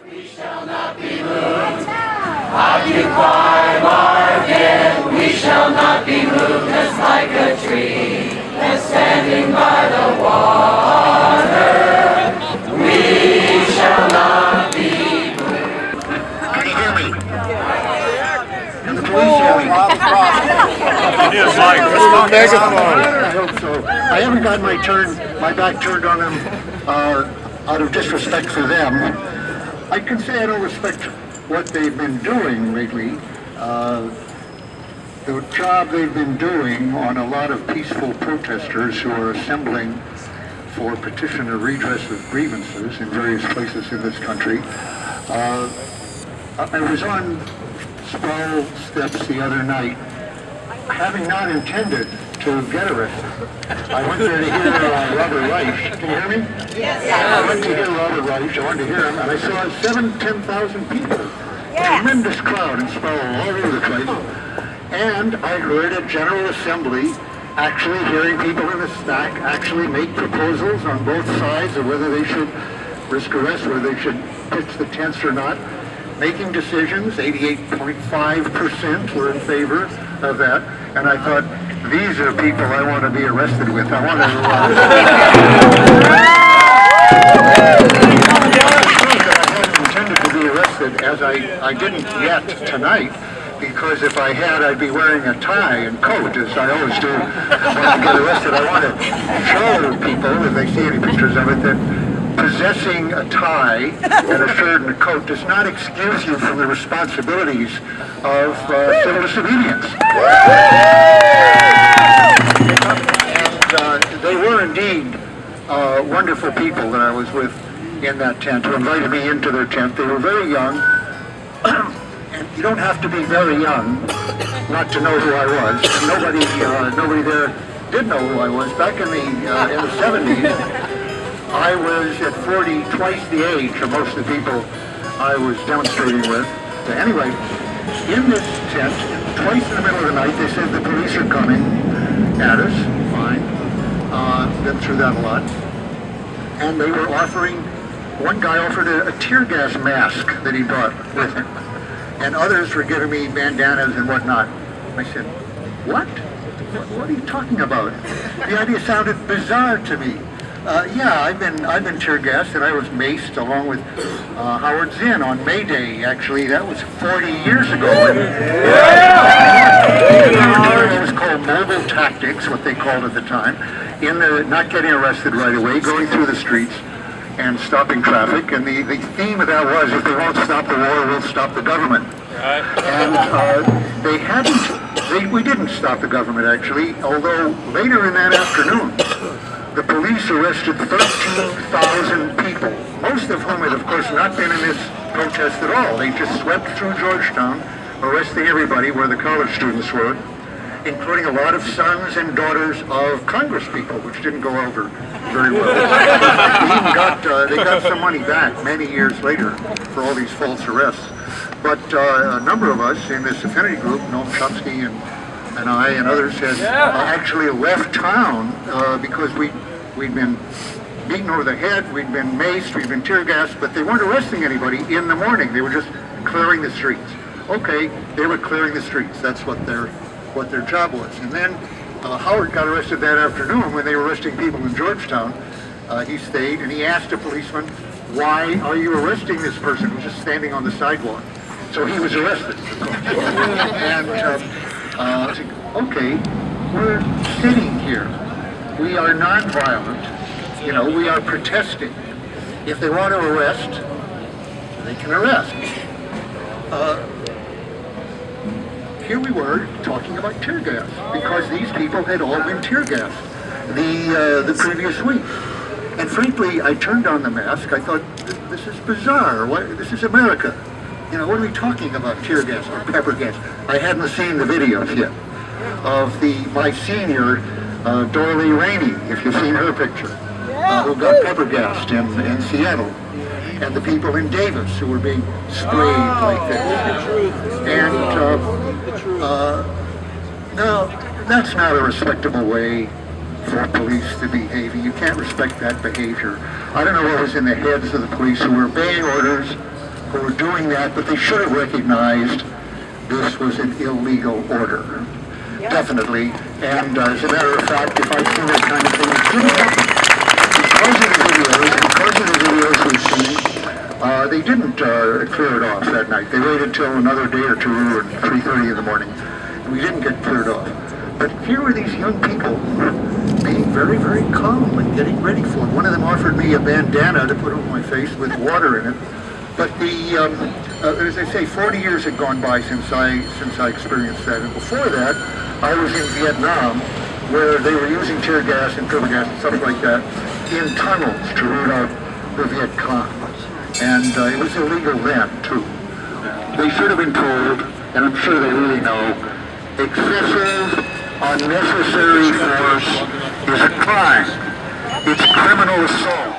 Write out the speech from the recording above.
We shall not be moved. Occupy Market. We shall not be moved, just like a tree that's standing by the water. We shall not be moved. Can you hear me? Can the police hear me? It is like I hope so. I haven't got my back turned on them out of disrespect for them. I can say I don't respect what they've been doing lately. The job they've been doing on a lot of peaceful protesters who are assembling for petition or redress of grievances in various places in this country. I was on Sproul steps the other night, having not intended to get arrested. I went there to hear Robert Reich. Can you hear me? Yes. I went to hear Robert Reich. I wanted to hear him, and I saw 10,000 people. Yes. Tremendous crowd in Sproul all over the place. And I heard a General Assembly actually hearing people in the stack actually make proposals on both sides of whether they should risk arrest, whether they should pitch the tents or not, making decisions. 88.5% were in favor of that. And I thought, these are people I want to be arrested with. I want to... I hadn't intended to be arrested, as I didn't yet tonight, because if I had, I'd be wearing a tie and coat, as I always do when I get arrested. I want to show people, if they see any pictures of it, that possessing a tie and a shirt and a coat does not excuse you from the responsibilities of civil disobedience. And they were indeed wonderful people that I was with in that tent, who invited me into their tent. They were very young. And you don't have to be very young not to know who I was. Nobody there did know who I was. Back in the 70s, I was at 40, twice the age of most of the people I was demonstrating with. So anyway, in this tent, twice in the middle of the night, they said the police are coming at us. Fine. Been through that a lot. And they were offering, one guy offered a tear gas mask that he brought with him. And others were giving me bandanas and whatnot. I said, what? What are you talking about? The idea sounded bizarre to me. Yeah, I've been tear gassed, and I was maced along with Howard Zinn on May Day. Actually, that was 40 years ago. It was called mobile tactics, what they called at the time. Not getting arrested right away, going through the streets and stopping traffic, and the theme of that was, if they won't stop the war, we'll stop the government. Right. And we didn't stop the government, actually, although later in that afternoon, the police arrested 13,000 people, most of whom had, of course, not been in this protest at all. They just swept through Georgetown, arresting everybody where the college students were, including a lot of sons and daughters of Congress people, which didn't go over very well. They got some money back many years later for all these false arrests. But a number of us in this affinity group, Noam Chomsky and I and others, had actually left town because we'd been beaten over the head, we'd been maced, we'd been tear gassed, but they weren't arresting anybody in the morning. They were just clearing the streets. Okay, they were clearing the streets. That's what their job was. And then Howard got arrested that afternoon when they were arresting people in Georgetown. He stayed and he asked a policeman, why are you arresting this person who's just standing on the sidewalk? So he was arrested. And I said, okay, we're sitting here. We are nonviolent. We are protesting. If they want to arrest, they can arrest. Here we were talking about tear gas, because these people had all been tear gassed the previous week. And frankly, I turned on the mask. I thought, this is bizarre. This is America. What are we talking about, tear gas or pepper gas? I hadn't seen the videos yet of my senior, Dorley Rainey, if you've seen her picture, who got pepper gassed in Seattle. And the people in Davis who were being sprayed like this. And now, that's not a respectable way for police to behave. You can't respect that behavior. I don't know what was in the heads of the police who were obeying orders who were doing that, but they should have recognized this was an illegal order. Definitely. And as a matter of fact, if I'd seen that kind of thing, it didn't happen. Because of the videos we've seen, they didn't clear it off that night. They waited till another day or two, or 3:30 in the morning, and we didn't get cleared off. But here were these young people being very, very calm and getting ready for it. One of them offered me a bandana to put on my face with water in it. But as I say, 40 years had gone by since I experienced that. And before that, I was in Vietnam, where they were using tear gas and tear gas and stuff like that in tunnels to root out the Viet Cong. And it was illegal then, too. They should have been told, and I'm sure they really know, excessive, unnecessary force is a crime. It's criminal assault.